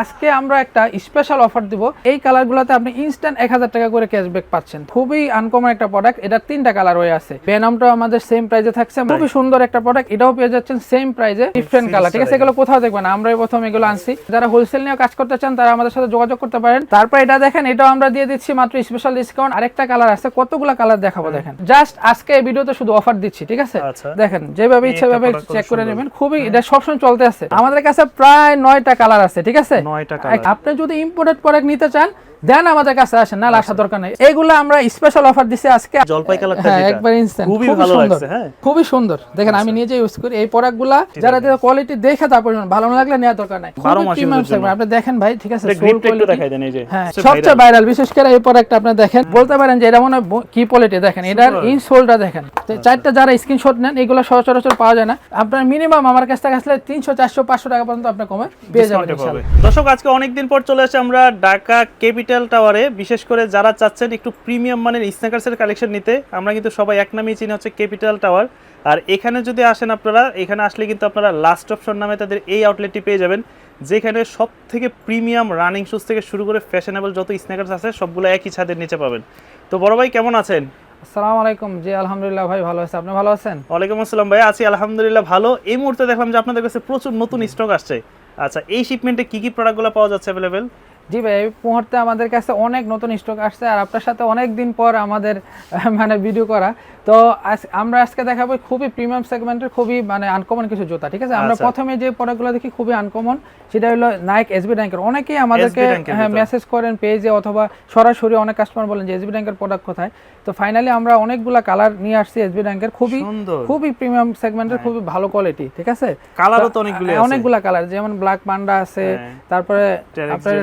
আজকে আমরা একটা স্পেশাল অফার দিব। এই কালারগুলোতে আপনি ইনস্ট্যান্ট 1000 টাকা করে ক্যাশব্যাক পাচ্ছেন। খুবই আনকমন একটা প্রোডাক্ট। এটা 3টা কালার হয়ে আছে। ভেনমটাও আমাদের সেম প্রাইসে থাকছে, খুবই সুন্দর একটা প্রোডাক্ট। এটাও পেয়ে যাচ্ছেন সেম প্রাইসে, ডিফারেন্ট কালার। ঠিক আছে, এগুলো কোথাও দেখবেন, আমরাই প্রথম এগুলো আনছি। যারা হোলসেল নিয়ে কাজ করতে চান তারা আমাদের সাথে যোগাযোগ করতে পারেন। তারপর এটা দেখেন, এটাও আমরা দিয়ে দিচ্ছি মাত্র স্পেশাল ডিসকাউন্ট। আরেকটা কালার আছে, কতগুলো কালার দেখাবো দেখেন। জাস্ট আজকে এই ভিডিওতে শুধু অফার দিচ্ছি, ঠিক আছে? দেখেন যেভাবে ইচ্ছা ভাবে চেক করে নেবেন। খুবই এটা সবসময় চলতে আছে। আমাদের কাছে প্রায় 9টা কালার আছে, ঠিক আছে? 9টা কালার। আপনি যদি ইম্পোর্টেড প্রোডাক্ট নিতে চান দেন আমাদের কাছে আসেন, না আসার দরকার নেই। এইগুলো আমরা স্পেশাল অফার দিছি আজকে। জলপাই কালারটা যেটা একবার ইনস্ট্যান্ট, খুবই ভালো লাগছে। হ্যাঁ, খুবই সুন্দর। দেখেন আমি নিজে ইউজ করি এই প্রোডাক্টগুলো। যারা কোয়ালিটি দেখে তারপর ভালো না লাগলে নেওয়ার দরকার নাই। আপনি দেখেন ভাই, ঠিক আছে? সোল কোয়ালিটি দেখাই দেন। এই যে সবচেয়ে ভাইরাল, বিশেষ করে এই প্রোডাক্টটা আপনি দেখেন, বলতে পারেন যে এটা মনে কি কোয়ালিটি। দেখেন এটার ইনসোলটা দেখেন। চারটা যারা স্ক্রিনশট নেন, এগুলো সচরাচর পাওয়া যায় না। আপনার মিনিমাম আমার কাছ থেকে আসলে 300 400 500 টাকা পর্যন্ত আপনি কমে পেয়ে যাবেন ইনশাআল্লাহ। দর্শক, আজকে অনেকদিন পর চলে আসে আমরা ঢাকা ক্যাপিটাল টাওয়ারে। বিশেষ করে যারা চাচ্ছেন একটু প্রিমিয়াম মানের স্ন্যাকার্সের কালেকশন নিতে, আমরা কিন্তু সবাই এক নামেই চিনি, হচ্ছে ক্যাপিটাল টাওয়ার। আর এখানে যদি আসেন আপনারা, এখানে আসলে কিন্তু আপনারা লাস্ট অপশন নামে তাদের এই আউটলেটটি পেয়ে যাবেন, যেখানে সব থেকে প্রিমিয়াম রানিং শুজ থেকে শুরু করে ফ্যাশনেবল যত স্ন্যাকার্স আছে সবগুলো একই ছাদের নিচে পাবেন। তো বড় ভাই কেমন আছেন? আসসালামু আলাইকুম। জি আলহামদুলিল্লাহ ভাই, ভালো আছি। আপনি ভালো আছেন? ওয়ালাইকুম আসসালাম ভাই, আছি আলহামদুলিল্লাহ ভালো। এই মুহূর্তে দেখলাম যে আপনাদের কাছে প্রচুর নতুন স্টক আসছে। আচ্ছা, এই শিপমেন্টে কি কি প্রোডাক্টগুলো পাওয়া যাচ্ছে অ্যাভেলেবেল? জি ভাই, এই মুহূর্তে আমাদের কাছে অনেক নতুন স্টক আসছে। আর আপনার সাথে অনেক দিন পর আমাদের মানে ভিডিও করা। তো আমরা আজকে দেখাবো খুবই প্রিমিয়াম সেগমেন্টের খুবই মানে আনকমন কিছু জুতা, ঠিক আছে? আমরা প্রথমে যে প্রোডাক্টগুলো দেখি খুবই আনকমন, সেটা হলো নাইক এসবি ডাঙ্কের। অনেকেই আমাদেরকে মেসেজ করেন পেজে অথবা সরাসরি, অনেক কাস্টমার বলেন যে এসবি ডাঙ্কের প্রোডাক্ট কোথায়। তো ফাইনালি আমরা অনেকগুলা কালার নিয়ে আসছি এসবি ডাঙ্কের, খুবই প্রিমিয়াম সেগমেন্টের, খুবই ভালো কোয়ালিটি, ঠিক আছে? কালারও তো অনেকগুলা কালার, যেমন ব্ল্যাক পান্ডা আছে, তারপরে আপনার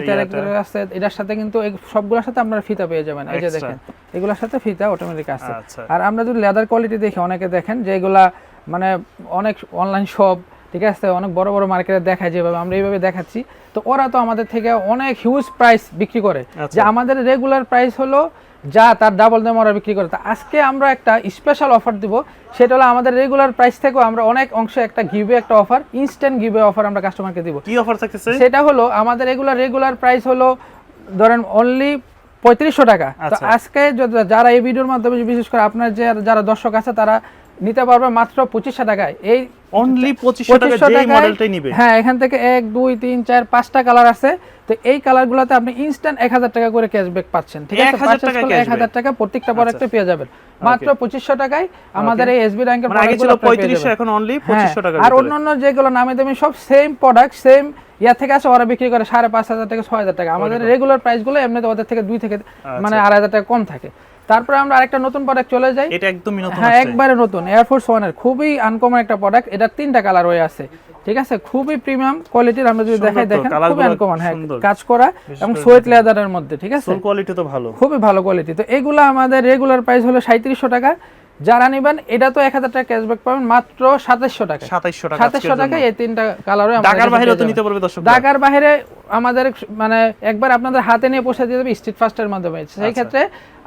আছে। এটার সাথে কিন্তু সবগুলোর সাথে আপনারা ফিতা পেয়ে যাবেন। এই যে দেখেন, এগুলোর সাথে ফিতা অটোমেটিক আছে। আর আমরা যদি লেদার কোয়ালিটি দেখি, অনেকে দেখেন যে এগুলা মানে অনেক অনলাইন শপ, ঠিক আছে, অনেক বড় বড় মার্কেটে দেখায় যেভাবে, আমরা এইভাবে দেখাচ্ছি। তো ওরা তো আমাদের থেকে অনেক হিউজ প্রাইস বিক্রি করে, যে আমাদের রেগুলার প্রাইস হলো যা তার ডাবল দাম ওরা বিক্রি করে। তো আজকে আমরা একটা স্পেশাল অফার দিব, সেটা হলো আমাদের রেগুলার প্রাইস থেকেও আমরা অনেক অংশে একটা গিভওয়ে, একটা অফার, ইনস্ট্যান্ট গিভওয়ে অফার আমরা কাস্টমারকে দিব। কি অফার থাকতেছে? সেটা হলো আমাদের রেগুলার প্রাইস হলো ধরেন অনলি 3500 টাকা। তো আজকে যারা এই ভিডিওর মাধ্যমে, বিশেষ করে আপনার যারা দর্শক আছে, তারা নিতে পারবে মাত্র 2500 টাকায়। এই অনলি 2500 টাকায় মডেলটাই নিবে। হ্যাঁ, এখান থেকে 1 2 3 4 5টা কালার আছে। তো এই কালারগুলোতে আপনি ইনস্ট্যান্ট 1000 টাকা করে ক্যাশব্যাক পাচ্ছেন, ঠিক আছে? 1000 টাকা প্রত্যেকটা প্রোডাক্টে পেয়ে যাবেন মাত্র 2500 টাকায়। আমাদের এই এসবি ব্যাংকের মানে আগে ছিল 3500, এখন অনলি 2500 টাকা। আর অন্যান্য যেগুলো নামে দামি সব সেম প্রোডাক্ট, সেম ইয়া থেকে আছে, ওরা বিক্রি করে 5500 থেকে 6000 টাকা। আমাদের রেগুলার প্রাইসগুলো এমনিতে ওদের থেকে 2 থেকে মানে 2500 টাকা কম থাকে। তারপরে আমরা আরেকটা নতুন প্রোডাক্ট চলে যাই। এটা একদমই নতুন, হ্যাঁ একবারে নতুন, এয়ারফোর্স 1 এর খুবই আনকমন একটা প্রোডাক্ট। এটা 3টা কালার হয়ে আছে, ঠিক আছে? খুবই প্রিমিয়াম কোয়ালিটির। আমরা যদি দেখাই, দেখেন খুবই আনকমন, হ্যাঁ, কাজ করা এবং সোয়েট লেদারের মধ্যে, ঠিক আছে? সোল কোয়ালিটি তো ভালো, খুবই ভালো কোয়ালিটি। তো এগুলো আমাদের রেগুলার প্রাইস হলো 3700 টাকা। যারা নেবেন এটা তো 1000 টাকা ক্যাশব্যাক পাবেন মাত্র 2700 টাকা। 2700 টাকা এই 3টা কালারে। ঢাকার বাইরে তো নিতে পারবে দর্শক। ঢাকার বাইরে আমাদের মানে একবার আপনাদের হাতে নিয়ে পৌঁছে দিয়ে দেবে স্ট্রিট ফাস্টের মাধ্যমে। সেই ক্ষেত্রে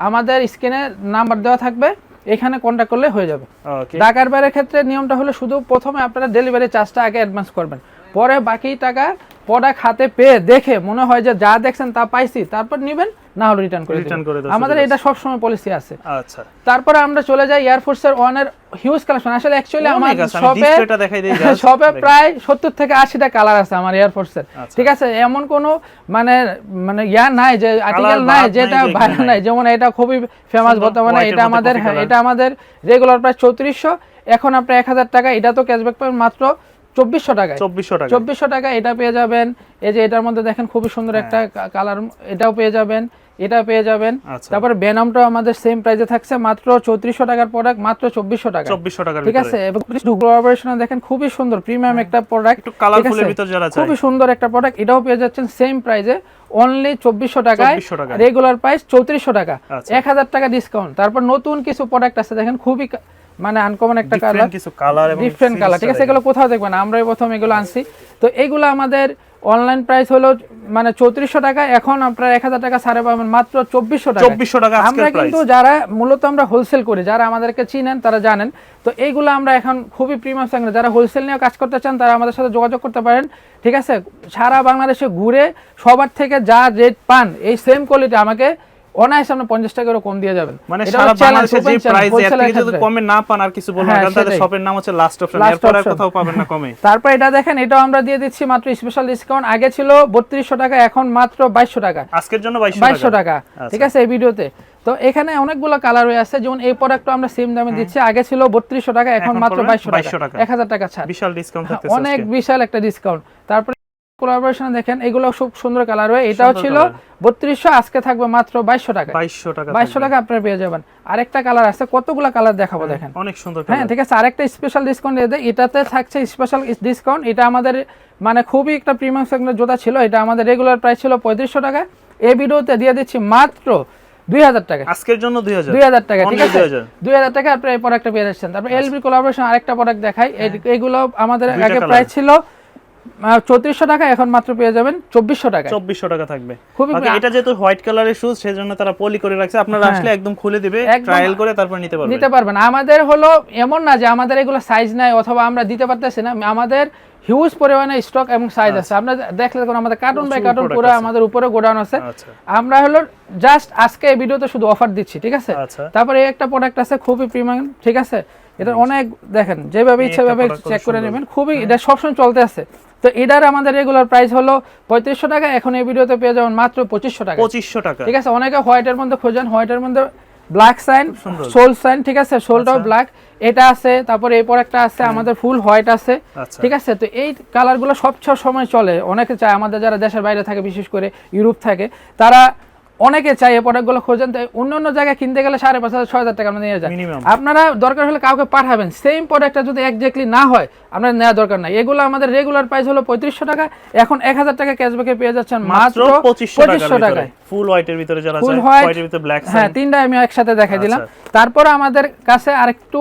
আমাদের স্ক্রিনে নাম্বার দেওয়া থাকবে, এখানে কন্টাক্ট করলে হয়ে যাবে। ঢাকার বাইরের ক্ষেত্রে নিয়মটা হলো শুধু প্রথমে আপনারা ডেলিভারি চার্জটা আগে অ্যাডভান্স করবেন, পরে বাকি টাকা প্রোডাক্ট হাতে পেয়ে দেখে মনে হয় যে যা দেখছেন তা পাইছি, তারপর নেবেন, না হলে রিটার্ন করে দিবেন। আমাদের এটা সব সময় পলিসি আছে। আচ্ছা, তারপরে আমরা চলে যাই এয়ারফোর্সের 1 এর হিউজ কালেকশন। আসলে অ্যাকচুয়ালি আমার শপে প্রায় 70 থেকে 80টা কালার আছে আমার এয়ারফোর্সের, ঠিক আছে? এমন কোনো মানে ইয়া নাই যে আর্টিকেল নাই যেটা ভাইরাল নাই। যেমন এটা খুবই ফেমাস বর্তমানে, এটা আমাদের, হ্যাঁ, এটা আমাদের রেগুলার প্রাইস 3400। এখন আপনি 1000 টাকা, এটা তো ক্যাশব্যাক পাবেন মাত্র 2400 টাকায়। 2400 টাকা এটা পেয়ে যাবেন। এই যে এটার মধ্যে দেখেন খুবই সুন্দর একটা কালার, এটাও পেয়ে যাবেন, এটা পেয়ে যাবেন। তারপরে ভেনমটাও আমাদের সেম প্রাইসে থাকছে, মাত্র 3400 টাকার প্রোডাক্ট মাত্র 2400 টাকা, ঠিক আছে? এবং কোলাবোরেশনে দেখেন খুবই সুন্দর প্রিমিয়াম একটা প্রোডাক্ট, একটু কালারফুলের ভিতর যারা চায়, খুবই সুন্দর একটা প্রোডাক্ট। এটাও পেয়ে যাচ্ছেন সেম প্রাইসে অনলি 2400 টাকায়। রেগুলার প্রাইস 3400 টাকা, 1000 টাকা ডিসকাউন্ট। তারপর নতুন কিছু প্রোডাক্ট আছে, দেখেন খুবই মানে আনকমন একটা কালার, ডিফারেন্ট কালার, ঠিক আছে? এগুলো কোথাও দেখবেন, আমরাই প্রথম এগুলো আনছি। তো এগুলো আমাদের অনলাইন প্রাইস হলো মানে 3400 টাকা, এখন আপনারা 1000 টাকা ছাড়ে পাবেন মাত্র 2400 টাকা। 2400 টাকা আজকের আমরা কিন্তু যারা মূলত আমরা হোলসেল করি, যারা আমাদেরকে চিনেন তারা জানেন, তো এইগুলো আমরা এখন খুবই প্রিমিয়াম সেগমেন্ট, যারা হোলসেল নিয়ে কাজ করতে চান তারা আমাদের সাথে যোগাযোগ করতে পারেন, ঠিক আছে। সারা বাংলাদেশে ঘুরে সবার থেকে যা রেট পান এই সেম কোয়ালিটি আমাকে অনায়াসে আপনি 50 টাকারও কম দিয়ে যাবেন। মানে সারা বাংলাদেশে যে প্রাইস এর থেকে যদি কমে না পান আর কিছু বলবেন, কারণ তাদের শপের নাম হচ্ছে লাস্ট অপশন, এরপর আর কোথাও পাবেন না কমে। তারপর এটা দেখেন, এটাও আমরা দিয়ে দিচ্ছি মাত্র স্পেশাল ডিসকাউন্ট, আগে ছিল 3200 টাকা, এখন মাত্র 2200 টাকা, আজকের জন্য 2200 টাকা, ঠিক আছে এই ভিডিওতে। তো এখানে অনেকগুলো কালার হয়ে আছে, যেমন এই প্রোডাক্টটা আমরা সেম দামে দিচ্ছি, আগে ছিল 3200 টাকা, এখন মাত্র 2200 টাকা, 1000 টাকা ছাড়, বিশাল ডিসকাউন্ট থাকতেছে, অনেক বিশাল একটা ডিসকাউন্ট। তারপর কোলাবোরেশন দেখেন, এগুলো খুব সুন্দর কালার হয়, এটাও ছিল 3200, আজকে থাকবে মাত্র 2200 টাকা, 2200 টাকা আপনারা পেয়ে যাবেন। আরেকটা কালার আছে, কতগুলো কালার দেখাবো দেখেন, অনেক সুন্দর কালার, হ্যাঁ ঠিক আছে। আরেকটা স্পেশাল ডিসকাউন্ট দিয়ে দেই, এটাতে থাকছে স্পেশাল ডিসকাউন্ট, এটা আমাদের মানে খুবই একটা প্রিমিয়াম সেগমেন্টের জুতা ছিল, এটা আমাদের রেগুলার প্রাইস ছিল 3500 টাকা, এই ভিডিওতে দিয়ে দিচ্ছি মাত্র 2000 টাকা, আজকের জন্য 2000 টাকা, ঠিক আছে 2000 টাকা আপনারা এই প্রোডাক্টটা পেয়ে যাচ্ছেন। তারপর এলবি কোলাবোরেশন আরেকটা প্রোডাক্ট দেখাই, এগুলো আমাদের আগে প্রাইস ছিল 3400 টাকা, এখন মাত্র পেয়ে যাবেন 2400 টাকা, 2400 টাকা থাকবে। এটা যেহেতু হোয়াইট কালারের শুজ, সেজন্য তারা পলি করে রাখছে, আপনারা আসলে একদম খুলে দিবে, ট্রায়াল করে তারপর নিতে পারবেন। আমাদের হলো এমন না যে আমাদের এগুলো সাইজ নাই অথবা আমরা দিতে পারতেছি না, আমাদের হিউজ পরিমাণে স্টক এবং সাইজ আছে, আপনারা দেখলে দেখুন আমাদের কার্টুন বাই কার্টুন পুরো আমাদের উপরে গোডাউন আছে। আমরা হলো জাস্ট আজকে এই ভিডিওতে শুধু অফার দিচ্ছি, ঠিক আছে। তারপরে এই একটা প্রোডাক্ট আছে খুবই প্রিমিয়াম, ঠিক আছে, এটা অনেক দেখেন যেভাবে ইচ্ছা ভাবে চেক করে নেবেন, খুবই এটা সবসময় চলতে আছে। তো এটার আমাদের রেগুলার প্রাইস হলো 3500 টাকা, এখন এই ভিডিওতে পেয়ে যাবেন মাত্র 2500 টাকা, 2500 টাকা, ঠিক আছে। অনেকে হোয়াইটের মধ্যে খোঁজেন, হোয়াইটের মধ্যে ব্ল্যাক সাইন, সোল সাইন, ঠিক আছে, সোলটাও ব্ল্যাক, এটা আছে। তারপরে এই প্রোডাক্টটা আছে আমাদের ফুল হোয়াইট আছে, ঠিক আছে। তো এই কালারগুলো সব সময় চলে, অনেকে চায়, আমাদের যারা দেশের বাইরে থাকে, বিশেষ করে ইউরোপ থাকে, তারা অনেকে চাই এই প্রোডাক্টগুলো খোঁজেন, তাই অন্য জায়গায় কিনতে গেলে 5500-6000 টাকা নিয়ে যায়। আপনারা দরকার হলে কাউকে পাঠাবেন, সেম প্রোডাক্টটা যদি এক্স্যাক্টলি না হয় আপনার নেওয়া দরকার নাই। এগুলো আমাদের রেগুলার প্রাইস হলো 3500 টাকা, এখন 1000 টাকা ক্যাশব্যাকে পেয়ে যাচ্ছেন মাত্র 2500 টাকায়। ফুল হোয়াইটের ভিতরে যারা চায়, হোয়াইটের ভিতরে ব্ল্যাক সাইন, হ্যাঁ তিনটা আমি একসাথে দেখাই দিলাম। তারপর আমাদের কাছে আরেকটু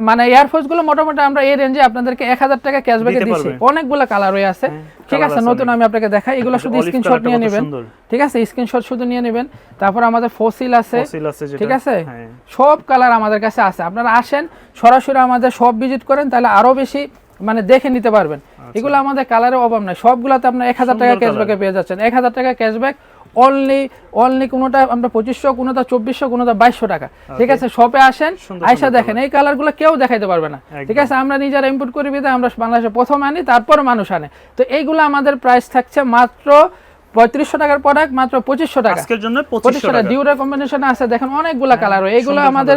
মানে এয়ারফোর্স গুলো মোটামুটি আমরা এই রেঞ্জে আপনাদেরকে 1000 টাকা ক্যাশব্যাকে দিচ্ছি, অনেকগুলো কালার হয়ে আছে, ঠিক আছে। নতুন আমি আপনাকে দেখাই, এগুলো শুধু স্ক্রিনশট নিয়ে নেবেন, ঠিক আছে, স্ক্রিনশট শুধু নিয়ে নেবেন। তারপর আমাদের ফসিল আছে, ঠিক আছে, সব কালার আমাদের কাছে আছে। আপনারা আসেন সরাসরি আমাদের সব ভিজিট করেন, তাহলে আরো বেশি মানে দেখে নিতে পারবেন। এগুলো আমাদের কালারের অভাব নাই, সবগুলোতে আপনার 1000 টাকা ক্যাশব্যাকে পেয়ে যাচ্ছেন, 1000 টাকা ক্যাশব্যাক অনলি কোনটা আমরা 2500, কোনটা 2400, কোনটা 2200 টাকা, ঠিক আছে। শপে আসেন, আয়সা দেখেন, এই কালারগুলো কেউ দেখাইতে পারবে না, ঠিক আছে। আমরা নিজেরা ইম্পোর্ট করি বিধায় আমরা বাংলাদেশে প্রথম আনি, তারপর মানুষ আনে। তো এইগুলো আমাদের প্রাইস থাকছে মাত্র 3500 টাকার প্রোডাক্ট মাত্র 2500 টাকা, আজকের জন্য 2500 টাকা। ডিউরের কম্বিনেশন আছে, দেখেন অনেকগুলো কালার হয়, এইগুলো আমাদের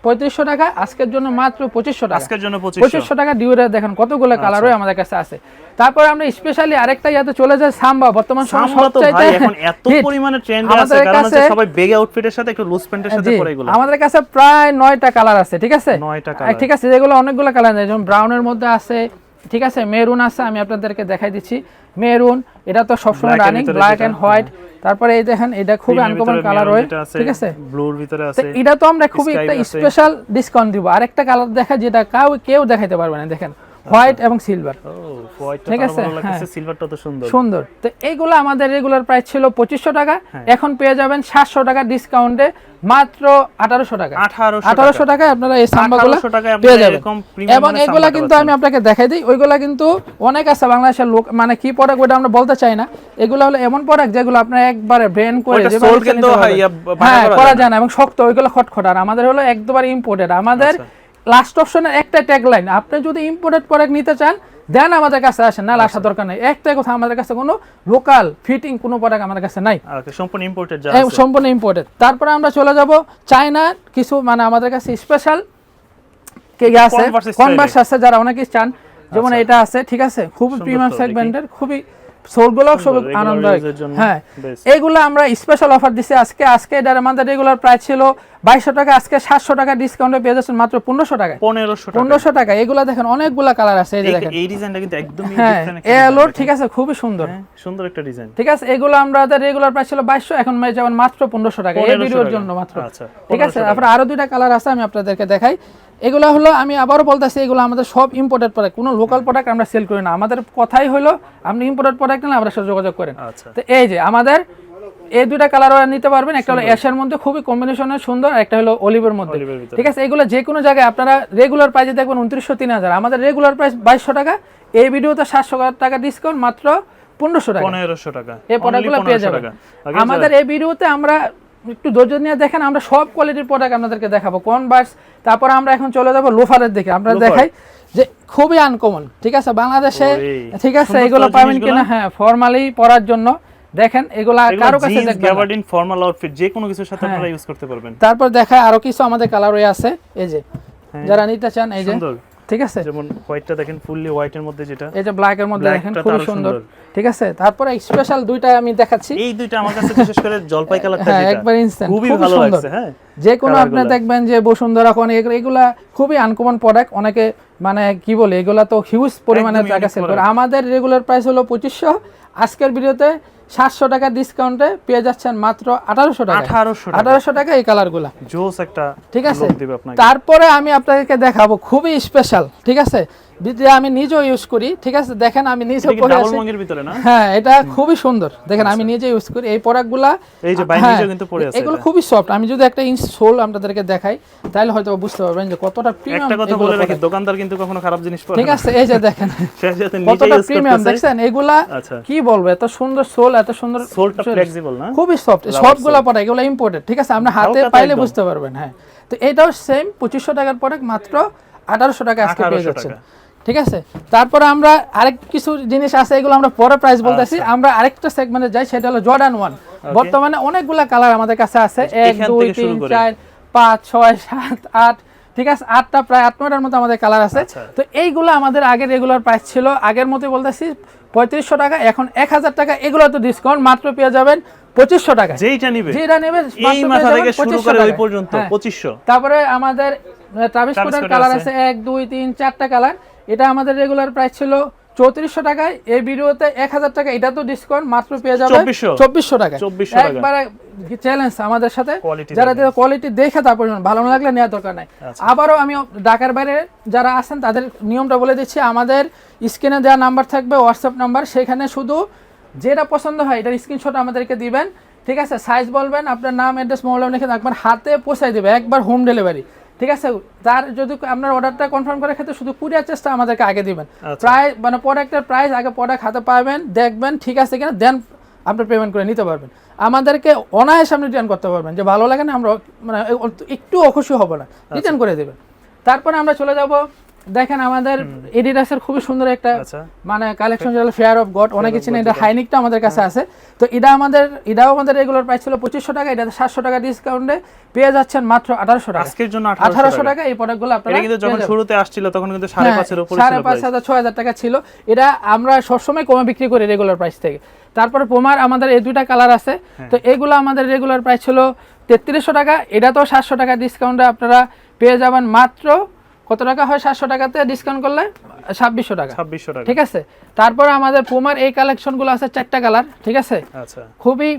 3500 টাকা, আজকের জন্য মাত্র 2500 টাকা, আজকের জন্য 2500 টাকা ডিউরের, দেখেন কতগুলো কালার হয় আমাদের কাছে আছে। তারপর আমরা স্পেশালি আরেকটা ইয়াতে চলে যাই, সাম্বা, বর্তমান সময় সবচাইতে এখন এত পরিমাণে ট্রেন্ড আছে, কারণ হচ্ছে সবাই বেগ আউটফিটের সাথে একটু লুজ প্যান্টের সাথে পরে এগুলো। আমাদের কাছে প্রায় 9টা কালার আছে, ঠিক আছে, 9টা কালার, ঠিক আছে। যেগুলো অনেকগুলো কালার আছে, যেমন ব্রাউনের মধ্যে আছে, ঠিক আছে, মেরুন আছে, আমি আপনাদেরকে দেখাই দিচ্ছি মেরুন, এটা তো সবসময় রানিং, ব্ল্যাক এন্ড হোয়াইট। তারপরে এই দেখেন, এটা খুবই আনকমন কালার হয়, ঠিক আছে, ব্লুর ভিতরে আছে। এটা তো আমরা খুবই একটা স্পেশাল ডিসকাউন্ট দিব। আরেকটা কালার দেখা যেটা কেউ দেখাইতে পারবে না, দেখেন হোয়াইট এবং সিলভার, ঠিক আছে, সিলভারটা তো সুন্দর। তো এইগুলো আমাদের রেগুলার প্রাইস ছিল 2500 টাকা, এখন পেয়ে যাবেন 700 টাকা ডিসকাউন্টে মাত্র 1800 টাকা, 1800 টাকায় আপনারা এই সাম্বাগুলো পেয়ে যাবেন। এবং এগুলা কিন্তু আমি আপনাকে দেখাই দিই, ওইগুলা কিন্তু অনেক আছে বাংলাদেশের লোক, মানে কি প্রোডাক্ট ওটা আমরা বলতে চাই না, এগুলো হলো এমন প্রোডাক্ট যেগুলো আপনারা একবারে ব্রেন করে করা যায় না এবং শক্ত, ওইগুলো খটখট। আর আমাদের হলো একবারে ইম্পোর্টেড। আমাদের লাস্ট অপশনের একটা ট্যাগলাইন, আপনি যদি ইম্পোর্টেড প্রোডাক্ট নিতে চান দেন আমাদের কাছে আসেন, না আসার দরকার নাই। একটাই কথা, আমাদের কাছে কোনো লোকাল ফিটিং কোনো প্রোডাক্ট আমাদের কাছে নাই, সম্পূর্ণ ইম্পোর্টেড, সম্পূর্ণ ইম্পোর্টেড। তারপরে আমরা চলে যাব চায়নার কিছু, মানে আমাদের কাছে স্পেশাল কে আছে, কনভার্স আছে, যারা অনেকেই চান, যেমন এটা আছে, ঠিক আছে, খুব প্রিমিয়াম সেগমেন্টের, খুবই সোলগুলো সব আনন্দদায়ক। হ্যাঁ, এইগুলো আমরা স্পেশাল অফার দিছি আজকে এটার আমাদের রেগুলার প্রাইস ছিল 2200 টাকা, আজকে 700 টাকা ডিসকাউন্টে পেয়ে যাচ্ছেন মাত্র 1500 টাকা, 1500 টাকা। এগুলো দেখেন অনেকগুলা কালার আছে, এই যে দেখেন এই ডিজাইনটা কিন্তু একদমই ডিফারেন্ট, এলো, ঠিক আছে, খুবই সুন্দর, সুন্দর একটা ডিজাইন, ঠিক আছে। এগুলো আমাদের রেগুলার প্রাইস ছিল 2200, এখন পেয়ে যাবেন মাত্র 1500 টাকা এই ভিডিওর জন্য মাত্র, ঠিক আছে। তারপর আরো দুইটা কালার আছে, আমি আপনাদেরকে দেখাই। এগুলো হলো আমি আবারও বলতেছি, এগুলো আমাদের সব ইম্পোর্টেড প্রোডাক্ট, কোনো লোকাল প্রোডাক্ট আমরা সেল করি না। আমাদের কথাই হলো আপনি ইম্পোর্টেড প্রোডাক্ট নিলে আমরা সাথে যোগাযোগ করেন। আচ্ছা তো এই যে আমাদের এই দুইটা কালার নিতে পারবেন, একটা হলো অ্যাশের মধ্যে খুবই কম্বিনেশনে সুন্দর, একটা হলো অলিভের মধ্যে, অলিভের ভিতরে। ঠিক আছে। এগুলো যে কোনো জায়গায় আপনারা রেগুলার প্রাইসে দেখবেন 2900 3000, আমাদের রেগুলার প্রাইস 2200 টাকা, এই ভিডিওতে 700 টাকা ডিসকাউন্ট মাত্র 1500 টাকা, 1500 টাকা এই প্রোডাক্টগুলো পেয়ে যাবেন আমাদের এই ভিডিওতে। আমরা একটু ধৈর্য নিয়ে দেখেন, আমরা সব কোয়ালিটির প্রোডাক্ট আপনাদেরকে দেখাবো, কনভার্স, তারপর আমরা এখন চলে যাবো লোফারের দিকে। আমরা দেখাই যে খুবই আনকমন, ঠিক আছে, বাংলাদেশে, ঠিক আছে, এগুলো পাবেন কিনা, হ্যাঁ, ফর্মালি পরার জন্য। দেখেন এগুলা কারো কাছে দেখবেন গ্যাবার্ডিন ফর্মাল আউটফিট যে কোনো কিছুর সাথে আপনারা ইউজ করতে পারবেন। তারপর দেখায় আরো কিছু আমাদের কালার হয়ে আছে, এই যে যারা নিতে চান, এই যে ঠিক আছে, যেমন হোয়াইটটা দেখেন, ফুললি হোয়াইটের মধ্যে, যেটা এই যে ব্ল্যাক এর মধ্যে দেখেন খুব সুন্দর, ঠিক আছে। তারপরে স্পেশাল দুইটা আমি দেখাচ্ছি, এই দুইটা আমার কাছে বিশেষ করে জলপাই কালারটা, হ্যাঁ, যেটা একবার ইনস্ট্যান্ট খুবই ভালো লাগছে। হ্যাঁ, যে কোনো আপনি দেখবেন যে বসুন্ধরা কোন এগুলা খুবই আনকমন প্রোডাক্ট, অনেকে মানে কি বলে, এগুলা তো হিউজ পরিমাণে টাকা সেল করে। আমাদের রেগুলার প্রাইস হলো 2500, আজকের ভিডিওতে 700 টাকা ডিসকাউন্টে পেয়ে যাচ্ছেন মাত্র 1800 টাকা। 1800 টাকা এই কালারগুলা জোস একটা, ঠিক আছে। দিবে আপনাকে। তারপরে আমি আপনাদেরকে দেখাবো খুবই স্পেশাল, ঠিক আছে, যেটা আমি নিজেও ইউজ করি, ঠিক আছে। দেখেন আমি নিজে পরে আছি, ডাবল মঙ্গের ভিতরে না, হ্যাঁ, এটা খুবই সুন্দর, দেখেন আমি নিজে ইউজ করি এই প্রোডাক্টগুলা, এই যে বাই নিজে কিন্তু পরে আছে, এগুলো খুবই সফট। আমি যদি একটা ইঞ্চ সোল আপনাদেরকে দেখাই তাহলে হয়তো বুঝতে পারবেন যে কতটা প্রিমিয়াম। একটা কথা বলে রাখি, দোকানদার কিন্তু কখনো খারাপ জিনিস পরে না, ঠিক আছে। এই যে দেখেন কতটা প্রিমিয়াম, দেখছেন এগুলা কি বলবো, এত সুন্দর সোল, এত সুন্দর সোলটা ফ্লেক্সিবল না, খুবই সফট, সবগুলা প্রোডাক্ট এগুলো ইম্পোর্টেড, ঠিক আছে, আমরা হাতে পাইলে বুঝতে পারবেন। হ্যাঁ, তো এটাও সেম 2500 টাকার প্রোডাক্ট মাত্র 1800 টাকা আজকে পেয়ে যাচ্ছেন, ঠিক আছে। তারপরে আমরা আরেক কিছু জিনিস আছে, এগুলো আমরা পরে প্রাইস বলতেছি। আমরা আরেকটা সেগমেন্টে যাই, সেটা হলো জর্ডান 1। বর্তমানে অনেকগুলা কালার আমাদের কাছে আছে, 1 2 3 4 5 6 7 8, ঠিক আছে, 8টা প্রায় 8-9টার মতো আমাদের কালার আছে। তো এইগুলো আমাদের আগের রেগুলার প্রাইস ছিল, আগের মতোই বলতেছি 3500 টাকা, এখন 1000 টাকা, এগুলো তো ডিসকাউন্ট মাত্র পেয়ে যাবেন 2500 টাকা। যেটা নেবে এই মাথা থেকে শুরু করে ওই পর্যন্ত 2500। তারপরে আমাদের ট্রাভিস স্কটের কালার আছে 1 2 3 4টা কালার, এটা আমাদের রেগুলার প্রাইস ছিল 3400 টাকায়, এই ভিডিওতে 1000 টাকা, এটা তো ডিসকাউন্ট মাত্র পেয়ে যাবে 2400 টাকা। একবারে চ্যালেঞ্জ আমাদের সাথে, যারা কোয়ালিটি দেখে তারপর ভালো না লাগলে নেওয়ার দরকার নাই। আবারও আমি ঢাকার বাইরে যারা আছেন তাদের নিয়মটা বলে দিচ্ছি, আমাদের স্ক্রিনে দেওয়া নাম্বার থাকবে, হোয়াটসঅ্যাপ নাম্বার, সেখানে শুধু যেটা পছন্দ হয় এটার স্ক্রিনশট আমাদেরকে দিবেন, ঠিক আছে, সাইজ বলবেন, আপনার নাম, অ্যাড্রেস, মোবাইল নাম্বার লিখে একবার হাতে পৌঁছাই দেবে, একবার হোম ডেলিভারি, ঠিক আছে। তার যদি আপনার অর্ডারটা কনফার্ম করার ক্ষেত্রে শুধু কুরিয়ার চার্জটা আমাদেরকে আগে দিবেন, প্রায় মানে প্রোডাক্টের প্রাইস আগে প্রোডাক্ট হাতে পাবেন, দেখবেন ঠিক আছে কিনা, দেন আপনি পেমেন্ট করে নিতে পারবেন। আমাদেরকে অনায়াসে আপনি রিটার্ন করতে পারবেন, যে ভালো লাগে না আমরা মানে একটু অখুশি হব না, রিটার্ন করে দেবেন। তারপরে আমরা চলে যাব, দেখেন আমাদের এডিডাসের খুবই সুন্দর একটা মানে কালেকশন, যেটা ফেয়ার অফ গড, অনেকে চিনেন, এটা হাইনিকটা আমাদের কাছে আছে। তো এটাও আমাদের রেগুলার প্রাইস ছিল 2500 টাকা, এটা 700 টাকা ডিসকাউন্টে পেয়ে যাচ্ছেন মাত্র 1800 টাকা। আজকের জন্য 1800 টাকা এই প্রোডাক্টগুলো আপনারা, কিন্তু যখন শুরুতে আসছিল তখন কিন্তু 5.5 এর উপরে ছিল, 5,500 6000 টাকা ছিল। এটা আমরা সবসময় কমে বিক্রি করি রেগুলার প্রাইস থেকে। তারপরে পোমার আমাদের এই দুইটা কালার আছে, তো এগুলো আমাদের রেগুলার প্রাইস ছিল 3300 টাকা, এটা তো 700 টাকা ডিসকাউন্টে আপনারা পেয়ে যাবেন মাত্র কত টাকা হয়, 700 টাকাতে ডিসকাউন্ট করলে 2600 টাকা, ঠিক আছে। তারপরে আমাদের পুমার এই কালেকশনগুলো আছে 4টা কালার, ঠিক আছে, খুবই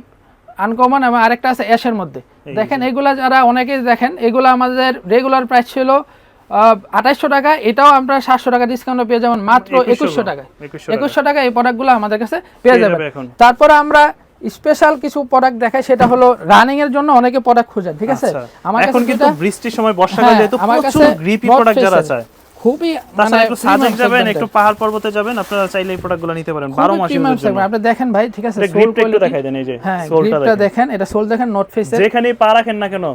আনকমন, এবং আরেকটা আছে অ্যাশের মধ্যে। দেখেন এগুলা যারা অনেকেই দেখেন, এগুলো আমাদের রেগুলার প্রাইস ছিল 2800 টাকা, এটাও আমরা 700 টাকা ডিসকাউন্টে পেয়ে যাবেন মাত্র 2100 টাকায়। 2100 টাকা এই প্রোডাক্টগুলো আমাদের কাছে পেয়ে যাবেন। তারপরে আমরা স্পেশাল কিছু প্রোডাক্ট দেখাই, সেটা হলো রানিং এর জন্য অনেকে প্রোডাক্ট খুঁজেন, ঠিক আছে। আমার কাছে কিন্তু বৃষ্টির সময় বর্ষাকালে যেহেতু প্রচুর গ্রিপি প্রোডাক্ট যারা চায়, খুবই মানে একটু সাজেক যাবেন, একটু পাহাড় পর্বতে যাবেন, আপনারা চাইলে এই প্রোডাক্টগুলো নিতে পারেন 12 মাস ইউজের জন্য। আপনি দেখেন ভাই, ঠিক আছে, সোল কোয়ালিটি দেখাই দেন, এই যে সোলটা দেখেন, এটা সোল দেখেন, নট ফেসের, যেখানেই পা রাখেন না কেন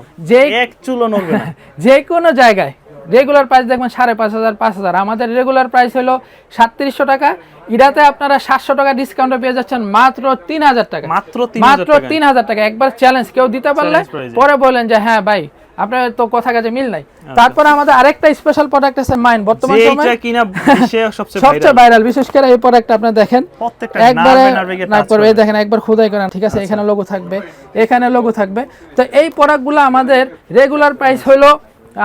এক চুলও নড়বে না, যে কোনো জায়গায়। রেগুলার প্রাইস দেখবেন 5500 5000, আমাদের রেগুলার প্রাইস হলো 3700 টাকা, এটাতে আপনারা 700 টাকা ডিসকাউন্টে পেয়ে যাচ্ছেন মাত্র 3000 টাকা, মাত্র 3000 টাকা। একবার চ্যালেঞ্জ, কেউ দিতে পারলে পরে বলেন যে হ্যাঁ ভাই আপনার তো কথা কাজে মিল নাই। তারপর আমাদের আরেকটা স্পেশাল প্রোডাক্ট আছে মাইন, বর্তমান সময়ে এটা কিনা সবচেয়ে ভাইরাল, বিশেষ করে এই প্রোডাক্টটা আপনারা দেখেন, একবারে না করবে, এই দেখেন একবার খোদাই করেন, ঠিক আছে, এখানে লোগো থাকবে, এখানে লোগো থাকবে। তো এই প্রোডাক্টগুলো আমাদের রেগুলার প্রাইস হলো,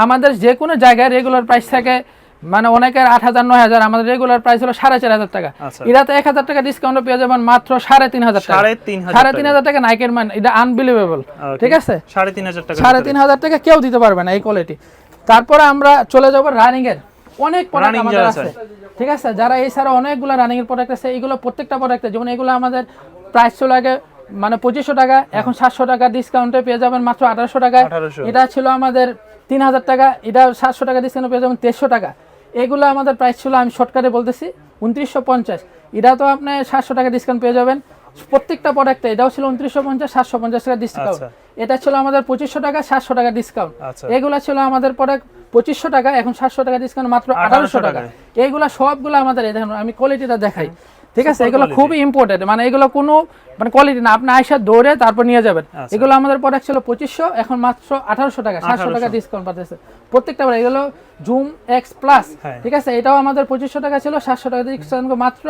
আমাদের যে কোনো জায়গায় রেগুলার প্রাইস থাকে মানে অনেকের 8000 9000, আমাদের রেগুলার প্রাইস হলো 4500 টাকা, এটাতে 1000 টাকা ডিসকাউন্ট পেয়ে যাবেন মাত্র 3500 টাকা। 3500 টাকা নাইকের মান, এটা আনবিলিভেবল, ঠিক আছে, 3500 টাকা কেউ দিতে পারবে না এই কোয়ালিটি। তারপরে আমরা চলে যাব রানিং এর অনেক প্রোডাক্ট আমাদের আছে, ঠিক আছে। যারা এছাড়া অনেকগুলো রানিং এর প্রোডাক্ট আছে, এইগুলো প্রত্যেকটা প্রোডাক্টে যেমন এগুলো আমাদের প্রাইস ছিল আগে মানে 2500 টাকা, এখন 700 টাকা ডিসকাউন্টে পেয়ে যাবেন মাত্র 1800 টাকায়। এটা ছিল আমাদের 3000 টাকা, এটা 700 টাকা ডিসকাউন্টে পেয়ে যাবেন 1300 টাকা। এগুলো আমাদের প্রাইস ছিল, আমি শর্টকাটে বলতেছি, 2950। এটা তো আপনি 700 টাকা ডিসকাউন্ট পেয়ে যাবেন প্রত্যেকটা প্রোডাক্টে। এটাও ছিল 2950, 750 টাকা ডিসকাউন্ট। এটা ছিল আমাদের 2500 টাকা, 700 টাকা ডিসকাউন্ট। এগুলা ছিল আমাদের প্রোডাক্ট 2500 টাকা, এখন 700 টাকা ডিসকাউন্ট মাত্র 1800 টাকা। এইগুলা সবগুলো আমাদের, এই দেখুন আমি কোয়ালিটিটা দেখাই, ঠিক আছে। এগুলো খুবই ইম্পর্টেন্ট, মানে এগুলো কোনো মানে কোয়ালিটি না, আপনি আয়সা দৌড়ে তারপর নিয়ে যাবেন। এগুলো আমাদের প্রোডাক্ট ছিল 2500, এখন মাত্র 1800 টাকা, 700 টাকা ডিসকাউন্ট পাচ্ছে প্রত্যেকটা। এগুলো জুম এক্স প্লাস, ঠিক আছে। এটাও আমাদের 2500 টাকা ছিল, 700 টাকা ডিসকাউন্ট মাত্র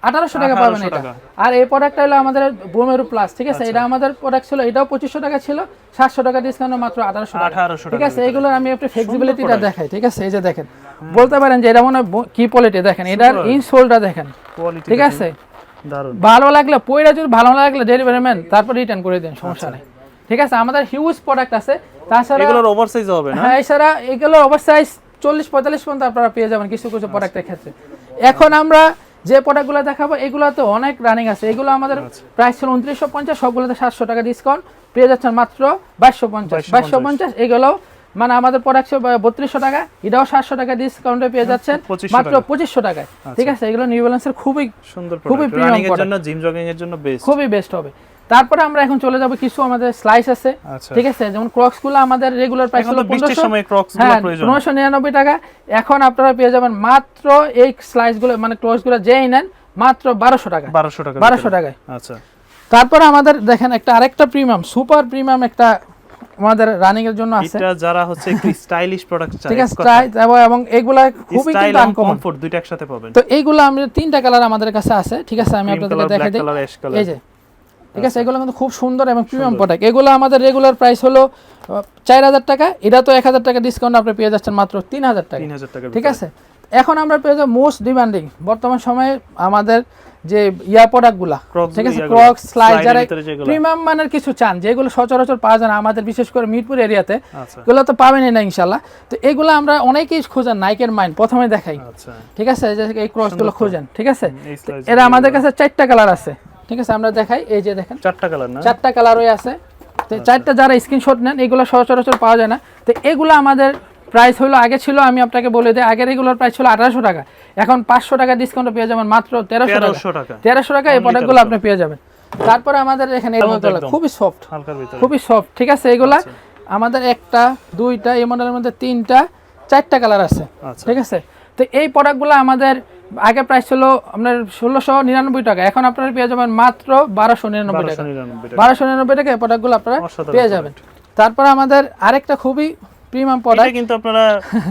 1800 টাকা পাবেন এটা। আর এই প্রোডাক্টটা হলো আমাদের বোমেরু প্লাস, ঠিক আছে। এটা আমাদের প্রোডাক্ট ছিল, এটাও 2500 টাকা ছিল, 700 টাকা ডিসকাউন্ট মাত্র 1800 টাকা, ঠিক আছে। এগুলোর আমি একটু ফ্লেক্সিবিলিটিটা দেখাই, ঠিক আছে। এই যে দেখেন, বলতে পারেন যে এটা মনে কি কোয়ালিটি, দেখেন এটার ইনসোলটা দেখেন, ঠিক আছে। ভালো লাগলে পয়রা, যদি ভালো না লাগলে ডেলিভারি ম্যান তারপর রিটার্ন করে দেন, সমস্যা নেই, ঠিক আছে। আমাদের হিউজ প্রোডাক্ট আছে, তাছাড়া এগুলোর ওভারসাইজ হবে না? হ্যাঁ, এছাড়া এগুলোর ওভারসাইজ 40-45 পর্যন্ত আপনারা পেয়ে যাবেন কিছু কিছু প্রোডাক্টের ক্ষেত্রে। এখন আমরা যে প্রোডাক্টগুলো দেখাবো এগুলোতে অনেক রানিং আছে। এগুলো আমাদের প্রাইস ছিল 2950, সবগুলোতে 700 টাকা ডিসকাউন্ট পেয়ে যাচ্ছেন মাত্র 2250। এগুলো মানে আমাদের প্রোডাক্ট ছিল 3200 টাকা, এটাও 700 টাকা ডিসকাউন্টে পেয়ে যাচ্ছেন মাত্র 2500 টাকায়, ঠিক আছে। এগুলো নিউ ব্যালেন্সের খুবই সুন্দর প্রোডাক্ট, খুবই প্রিমিয়াম এর জন্য, জিম জগিং এর জন্য বেস্ট, খুবই বেস্ট হবে। তারপরে আমরা এখন চলে যাব কিছু আমাদের স্লাইস আছে, ঠিক আছে। যেমন ক্রক্স গুলো আমাদের রেগুলার প্রাইস হলো 1599 টাকা, এখন আপনারা পেয়ে যাবেন মাত্র এই স্লাইস গুলো মানে ক্রক্স গুলো যেই নেন মাত্র 1200 টাকা, 1200 টাকায়। আচ্ছা, তারপরে আমাদের দেখেন একটা আরেকটা প্রিমিয়াম, সুপার প্রিমিয়াম একটা আমাদের রানিং এর জন্য আছে, এটা যারা হচ্ছে একটু স্টাইলিশ প্রোডাক্ট চায়, ঠিক আছে। এবং এগুলা খুবই কিন্তু আনকমন, কমফোর্ট দুইটা একসাথে পাবেন। তো এইগুলা আমরা তিনটা কালার আমাদের কাছে আছে, ঠিক আছে। আমি আপনাদেরকে দেখাই দিই, এই যে, ঠিক আছে। এগুলো কিন্তু খুব সুন্দর এবং প্রিমিয়াম প্রোডাক্ট। এগুলো আমাদের রেগুলার প্রাইস হলো 4000 টাকা, এটা তো 1000 টাকা ডিসকাউন্ট আপনি পেয়ে যাচ্ছেন মাত্র 3000 টাকা, ঠিক আছে। এখন আমরা পেয়ে যাব মোস্ট ডিমান্ডিং বর্তমান সময়ে আমাদের যে প্রোডাক্টগুলা, ঠিক আছে, ক্রক্স স্লাইড, যারা প্রিমিয়াম মানের কিছু চান যেগুলো সচরাচর পাওয়া যায় না আমাদের, বিশেষ করে মিরপুর এরিয়াতে, এগুলো তো পাবেনই না ইনশাআল্লাহ। তো এগুলো আমরা অনেকেই খোঁজেন, নাইকের মাইন্ড প্রথমে দেখাই, ঠিক আছে। যে এই ক্রক্সগুলো খোঁজেন, ঠিক আছে। এরা আমাদের কাছে 4টা কালার আছে, ঠিক আছে। আমরা দেখাই, এই যে দেখেন 4টা কালার, না 4টা কালারই আছে। তো 4টা যারা স্ক্রিনশট নেন, এগুলো সচরাচর পাওয়া যায় না। তো এগুলো আমাদের প্রাইস হলো, আগে ছিল আমি আপনাকে বলে দিই, আগের রেগুলার প্রাইস ছিল 1800 টাকা, এখন 500 টাকা ডিসকাউন্টে পেয়ে যাবেন মাত্র 1300 টাকা। 1300 টাকা এই প্রোডাক্টগুলো আপনি পেয়ে যাবেন। তারপরে আমাদের এখানে খুবই সফট, খুবই সফট, ঠিক আছে। এগুলা আমাদের 1টা 2টা এই মডেলের মধ্যে 3টা 4টা কালার আছে, ঠিক আছে। তো এই প্রোডাক্টগুলো আমাদের আগে প্রাইস ছিল আপনার 1699 টাকা, এখন আপনারা পেয়ে যাবেন মাত্র 1299 টাকা, 1299 টাকা এই প্রোডাক্টগুলো আপনারা পেয়ে যাবেন। তারপর আমাদের আরেকটা খুবই প্রিমিয়াম প্রোডাক্ট, এটা কিন্তু আপনারা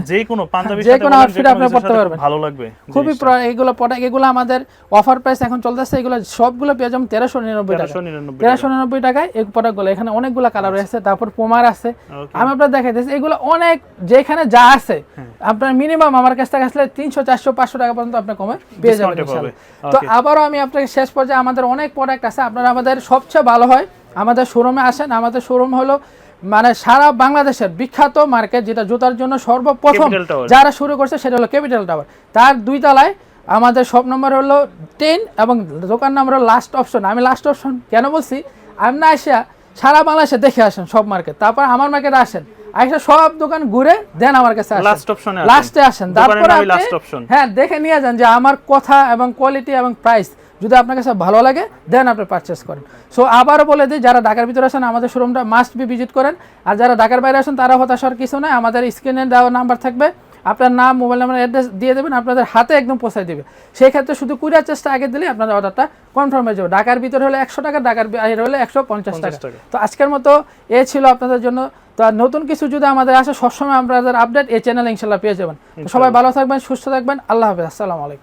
যে কোনো পাঞ্জাবির সাথে যে কোনো আউটফিট আপনি পরতে পারবেন, ভালো লাগবে খুবই। এগুলো প্রোডাক্ট, এগুলো আমাদের অফার প্রাইস এখন চলতেছে, এগুলো সবগুলো পেয়ে যাবেন 1399 টাকা, 1399 টাকায় এই প্রোডাক্টগুলো। এখানে অনেকগুলো কালার আছে, তারপর পোমার আছে, আমি আপনাদের দেখাইতেছি। এগুলো অনেক, যেখানে যা আছে আপনার মিনিমাম আমার কাছ থেকে আসলে 300 400 500 টাকা পর্যন্ত আপনি কমে পেয়ে যাবেন ইনশাআল্লাহ। তো আবারও আমি আপনাকে শেষ পর্যায়ে, আমাদের অনেক প্রোডাক্ট আছে, আপনারা আমাদের সবচেয়ে ভালো হয় আমাদের শোরুমে আসেন। আমাদের শোরুম হলো মানে সারা বাংলাদেশের বিখ্যাত মার্কেট, যেটা জুতার জন্য সর্বপ্রথম যারা শুরু করছে সেটা হলো ক্যাপিটাল টাওয়ার, তার 2 তলায়। আমাদের শপ নম্বর হলো 10 এবং দোকান নাম্বার হলো লাস্ট অপশন। আমি লাস্ট অপশন কেন বলছি, আপনি আসিয়া সারা বাংলাদেশে দেখে আসেন সব মার্কেট, তারপর আমার মার্কেটে আসেন, আইসা সব দোকান ঘুরে দেন আমার কাছে লাস্টে আসেন, তারপর হ্যাঁ দেখে নিয়ে যান যে আমার কথা এবং কোয়ালিটি এবং প্রাইস যদি আপনার কাছে ভালো লাগে দেন আপনি পারচেস করেন। সো আবারও বলে দিই, যারা ঢাকার ভিতরে আসেন আমাদের শোরুমটা মাস্ট বি ভিজিট করেন, আর যারা ঢাকার বাইরে আসেন তারা হতাশার কিছু নয়, আমাদের স্ক্রিনে দেওয়া নাম্বার থাকবে, আপনার নাম, মোবাইল নাম্বার, অ্যাড্রেস দিয়ে দেবেন, আপনাদের হাতে একদম পৌঁছায় দেবে। সেই ক্ষেত্রে শুধু কুরিয়ার চার্জটা আগে দিলে আপনাদের অর্ডারটা কনফার্ম হয়ে যাবে। ঢাকার ভিতরে হলে 100 টাকা, ঢাকার বাইরে হলে 150 টাকা। তো আজকের মতো এ ছিল আপনাদের জন্য। তো নতুন কিছু যদি আমাদের আসে সবসময় আপনাদের আপডেট এই চ্যানেলে ইনশাল্লাহ পেয়ে যাবেন। সবাই ভালো থাকবেন, সুস্থ থাকবেন, আল্লাহ হাফেজ, আসসালামু আলাইকুম।